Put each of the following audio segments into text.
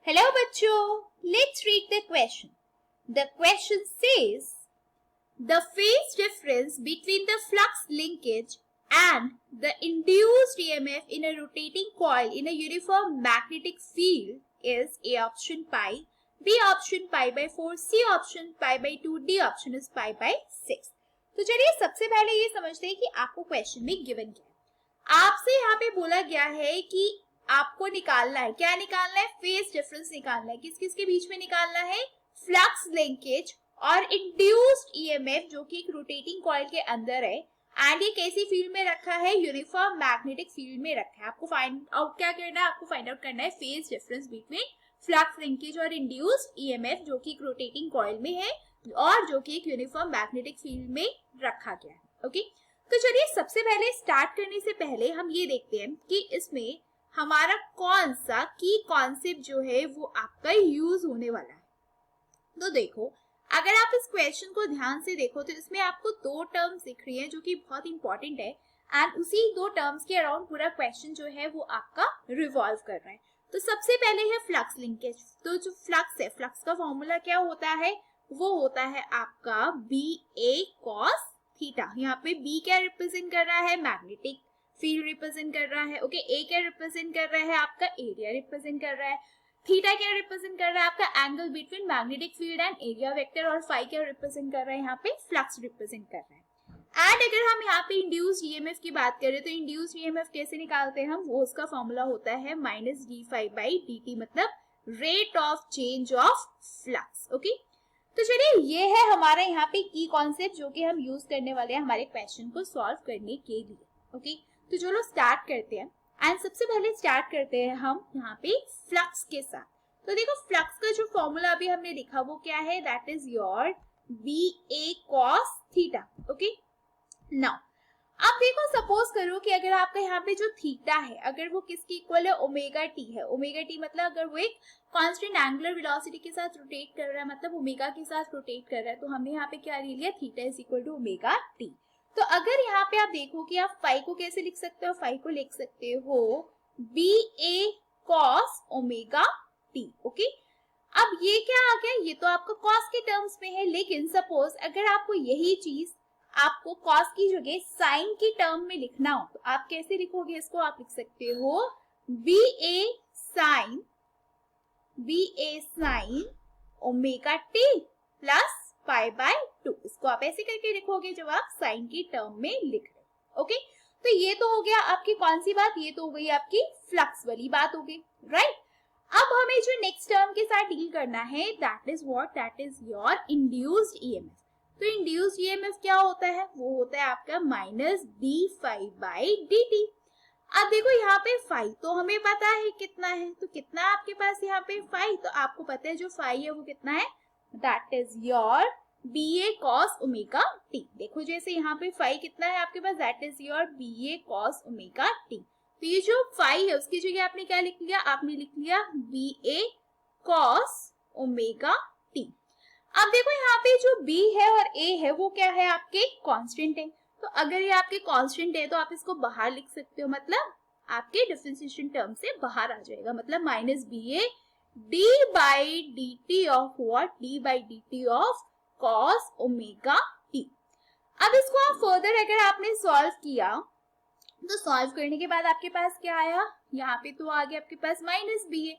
Hello बच्चों, let's read the question. The question says, the phase difference between the flux linkage and the induced EMF in a rotating coil in a uniform magnetic field is A option pi, B option pi by 4, C option pi by 2, D option is pi by 6. तो चलिए सबसे पहले ये समझते हैं कि आपको question में गिवन क्या है. आपसे यहाँ पे बोला गया है कि आपको निकालना है, क्या निकालना है? फेज डिफरेंस निकालना है. किस किस के बीच में निकालना है? फ्लक्स लिंकेज और इंड्यूस्ड ईएमएफ जो कि एक रोटेटिंग कॉइल के अंदर है एंड ये कैसी फील्ड में रखा है? यूनिफॉर्म मैग्नेटिक फील्ड में रखा है. आपको फाइंड आउट क्या करना है? आपको फाइंड आउट करना है phase difference between flux linkage और इंड्यूस्ड ईएमएफ जो कि एक रोटेटिंग कॉइल में है और जो कि एक यूनिफॉर्म मैग्नेटिक फील्ड में रखा गया है. ओके, तो चलिए सबसे पहले स्टार्ट करने से पहले हम ये देखते हैं कि इसमें हमारा कौन सा की कॉन्सेप्ट जो है वो आपका यूज होने वाला है. तो देखो, अगर आप इस क्वेश्चन को ध्यान से देखो तो इसमें आपको दो टर्म्स दिख रही है जो कि बहुत इंपॉर्टेंट है एंड उसी दो टर्म्स के अराउंड पूरा क्वेश्चन जो है वो आपका रिवॉल्व कर रहा है. तो सबसे पहले है फ्लक्स लिंकेज. तो जो फ्लक्स है, फ्लक्स का फॉर्मूला क्या होता है? वो होता है आपका बी ए कॉस थीटा. यहाँ पे बी क्या रिप्रेजेंट कर रहा है? मैग्नेटिक फील्ड रिप्रेजेंट कर रहा है. ओके, ए क्या रिप्रेजेंट कर रहा है? आपका एरिया रिप्रेजेंट कर रहा है. थीटा क्या रिप्रेजेंट कर रहा है? आपका angle between magnetic field and area vector. और फाई क्या रिप्रेजेंट कर रहा है? यहाँ पे फ्लक्स रिप्रेजेंट कर रहा है. एंड अगर हम यहाँ पे इंड्यूस्ड ईएमएफ की बात करें तो इंड्यूस्ड ईएमएफ कैसे निकालते हैं हम? वो उसका फॉर्मूला होता है minus d phi by d t, मतलब rate of change of flux. Okay, तो चलिए ये है हमारा यहाँ पे की कॉन्सेप्ट जो कि हम यूज करने वाले हैं हमारे क्वेश्चन को सॉल्व करने के लिए. ओके, तो चलो स्टार्ट करते हैं. एंड सबसे पहले स्टार्ट करते हैं हम यहाँ पे फ्लक्स के साथ. तो देखो, फ्लक्स का जो फॉर्मूला अभी हमने लिखा वो क्या है? That is your B A cos theta. Okay, now अब देखो, सपोज करो कि अगर आपका यहाँ पे जो थीटा है अगर वो किसकी इक्वल है? ओमेगा टी है. ओमेगा टी मतलब अगर वो एक कांस्टेंट एंगुलर वेलोसिटी के साथ रोटेट कर रहा है, मतलब ओमेगा के साथ रोटेट कर रहा है, तो हमने यहाँ पे क्या ले लिया? Theta is equal to omega t. तो अगर यहाँ पे आप देखो कि आप फाई को कैसे लिख सकते हो? फाई को लिख सकते हो B A cos omega T. Okay, अब ये क्या आ गया? ये तो आपका कॉस के टर्म्स में है, लेकिन सपोज अगर आपको यही चीज आपको कॉस की जगह साइन की टर्म में लिखना हो तो आप कैसे लिखोगे इसको? आप लिख सकते हो B A sine omega t plus pi by 2. इसको आप ऐसे करके लिखोगे जब आप साइन की टर्म में लिख रहे हो. ओके, तो ये तो हो गया आपकी कौन सी बात? ये तो हो गई आपकी फ्लक्स वाली बात हो गई, राइट? अब हमें जो नेक्स्ट टर्म के साथ डील करना है that is what? That is your induced EMF. तो इंड्यूस्ड ईएमएफ क्या होता है? वो होता है आपका minus d phi by d t. अब देखो, यहाँ पे फाई तो हमें पता है कितना है, तो कितना आपके पास यहाँ पे फाई? तो आपको पता है जो फाई है वो कितना है? That is your B A cos omega t. देखो जैसे यहाँ पे फाई कितना है आपके पास? That is your B A cos omega t. तो ये जो फाई है उसकी जगह आपने क्या लिख लिया? आपने लिख लिया B A cos omega t. अब देखो यहाँ पे जो b है और a है वो क्या है? आपके कांस्टेंट है. तो अगर ये आपके कांस्टेंट है तो आप इसको बाहर लिख सकते हो, मतलब आपके डिफरेंशिएशन टर्म से बाहर आ जाएगा, मतलब minus B A d by d t of what? D by d t of cos omega t. अब इसको आप फर्दर अगर आपने सॉल्व किया तो सॉल्व करने के बाद आपके पास क्या आया? यहाँ पे तो आ गया आपके पास माइनस बी ए.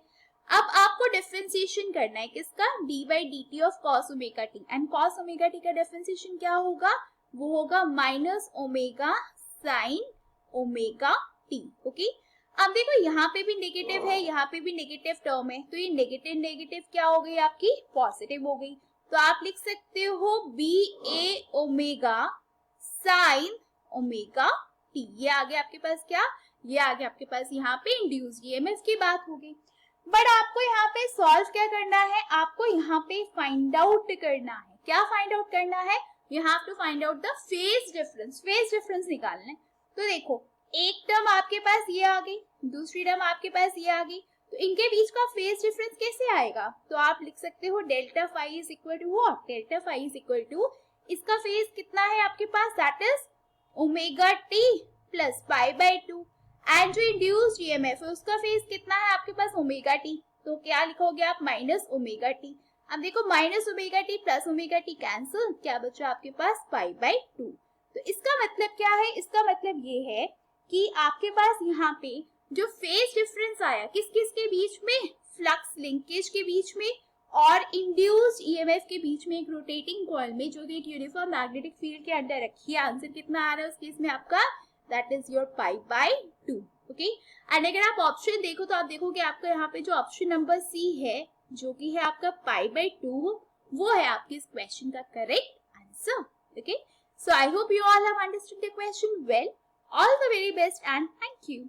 अब आपको डिफरेंशिएशन करना है किसका? D by d t of cos omega T. And cos omega T का डिफरेंशिएशन क्या होगा? वो होगा minus omega sine omega T. Okay, अब देखो यहाँ पे भी नेगेटिव है, यहाँ पे भी नेगेटिव टर्म है, तो ये नेगेटिव नेगेटिव क्या हो गई? आपकी पॉजिटिव हो गई. तो आप लिख सकते हो बी ए ओमेगा साइन ओमेगा टी. ये आ गया आपके पास क्या? ये आ गया आपके पास यहाँ पे इंड्यूस्ड ईएमएफ की बात हो गई. बट आपको यहाँ पे सॉल्व क्या करना है? आपको यहाँ पे फाइंड आउट करना है. क्या फाइंड आउट करना है? You have to find out the phase difference. Phase difference निकालना है. तो देखो, एक टर्म आपके पास ये आ गई, दूसरी टर्म आपके पास ये आ गई, तो इनके बीच का फेज डिफरेंस कैसे आएगा? तो आप लिख सकते हो delta phi is equal to what? Delta phi is equal to, इसका फेज कितना है आपके पास? That is omega t plus pi by 2. And जो इंड्यूस्ड ईएमएफ है उसका फेज कितना है आपके पास? Omega t. तो क्या लिखोगे आप, माइनस ओमेगा टी। अब देखो minus omega t plus omega T cancel, क्या बचा आपके पास, पाई बाई 2। तो इसका मतलब क्या है, इसका मतलब ये है कि आपके पास यहाँ पे जो फेज डिफरेंस आया किस किस के बीच में, फ्लक्स लिंकेज के बीच में और इंड्यूस्ड ईएमएफ के बीच में एक रोटेटिंग कॉइल में जो एक यूनिफॉर्म मैग्नेटिक फील्ड के अंडर रखी है, आंसर कितना आ रहा है उस केस में आपका, that is your pi by 2। Okay, and अगर आप ऑप्शन देखो तो आप देखोगे आपका यहाँ पे जो ऑप्शन नंबर सी है जो कि है आपका पाई बाई 2, वो है आपके इस क्वेश्चन का correct answer. Okay, so I hope you all have understood the question well. All the very best and thank you.